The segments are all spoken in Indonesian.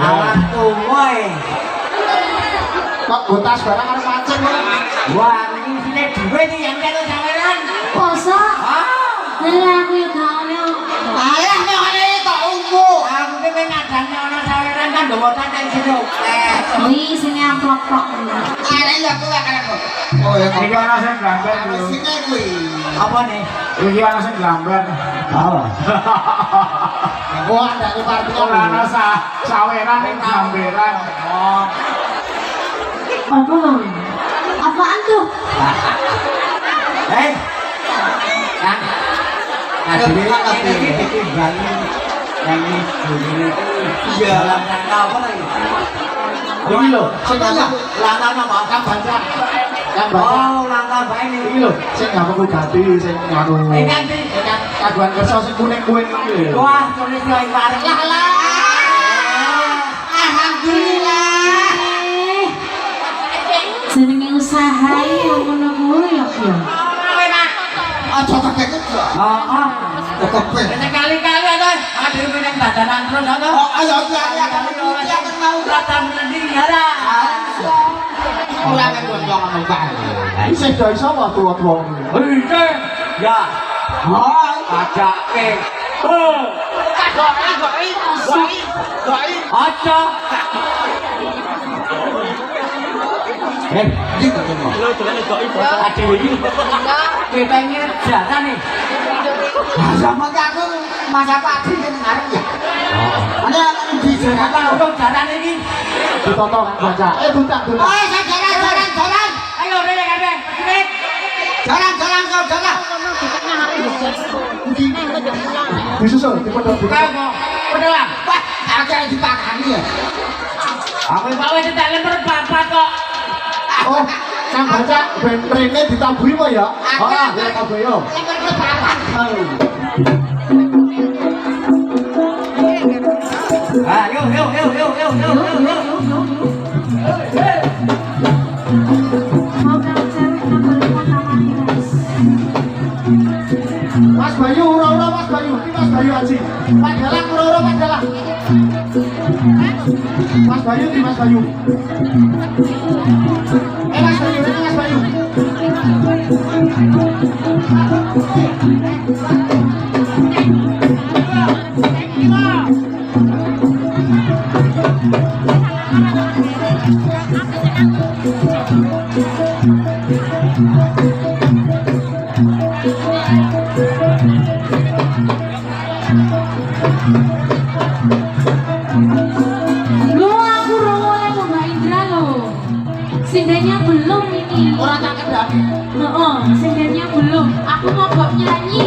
Alah tumoy. Kok botas barang arep mancing kok. Wah, iki sine dhewe iki yang karo sampean. Poso? Lah aku yo gak ono. Alah nek ngene tok umbu. Aku ki pengen ngadane ana saweran kan nggawa tanteng sino. Wi sing amplok-plok. Arek lho kuwi karo. Oh ya iki ana sing gambar lho. Sine kuwi. Apa nih? Iki ana sing gambar. Apa? Wah, ndak ngerti kok ana saweran ning gambaran. Oh. Apa? Apaan tuh? Kan? Jadi ditinggal yang ini iya langkah apa lagi? Ini loh, langkah apa? Kang baca. Oh, langkah apa ini loh? Sing apa kuwi ganti sing anu. Ganti kaguan kersa sing kuning-kuning iki lho. Wah, tulis yo bareng. Lah. Alhamdulillah. Jenenge usaha ya ngono kuwi ya. Aja kaget ya. Heeh. Kepen. Sekali-kali aja hadir meneng dadanan terus to. Oh, ayo ya kan mau datang mending ya ra. Ora nek gonjong ngono kae. Sing do iso apa tuwa-tuwa ngono. Iki. Ya. Hai, ajake. Goi. Aja. Iki kok. Lho, dolan goi. Adewe iki. Kita ini jalan nih. Sama aku masa pagi kan ngarep ya. Ada di Jakarta urung jalan iki. Ditotok baca. Butak. Oh, jalan. Ayo rene kabeh. Jalan kau jalan. Disusul dipodok. Pedolang. Wah, agak dipakani ya. Aku bawa tidak lemper bapak kok. Oh, Kang baca ben trene ditaburi apa ya? Ora, ya kabeh yo. Lemper papat. Yo. Mau cari nomor pertama nih guys. Mas Bayu, ora Mas Bayu, iki Mas Bayu Aji. Pak Dalang ora Pak Dalang. Mas Bayu di Mas Bayu. Mas Bayu, ini Mas Bayu. Aku rongone Mbak Indra lo. Sindanya belum ini. Ora tak kendaki. Heeh, sindanya belum. Aku mogok nyanyi.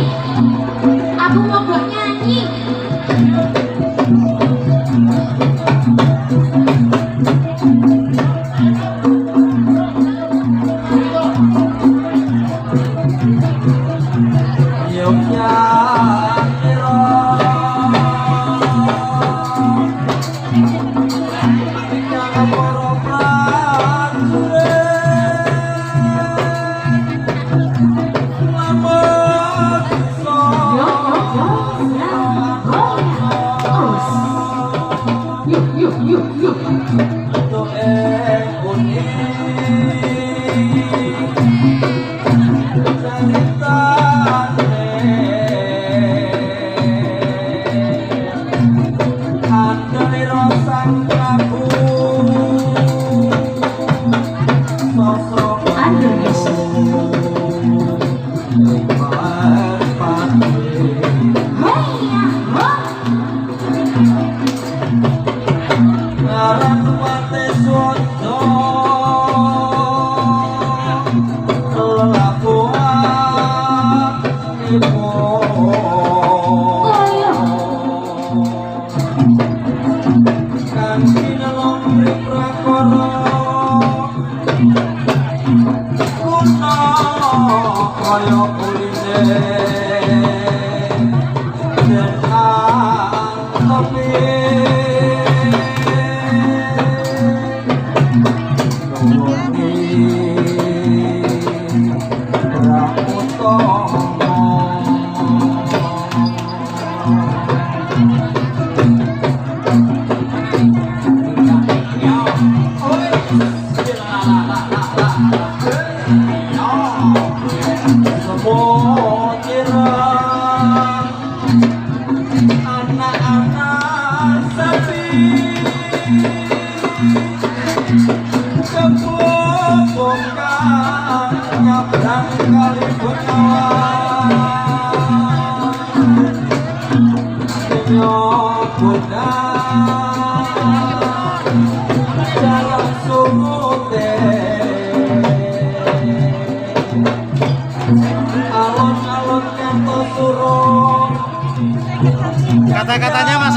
Kata-katanya Mas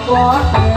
What?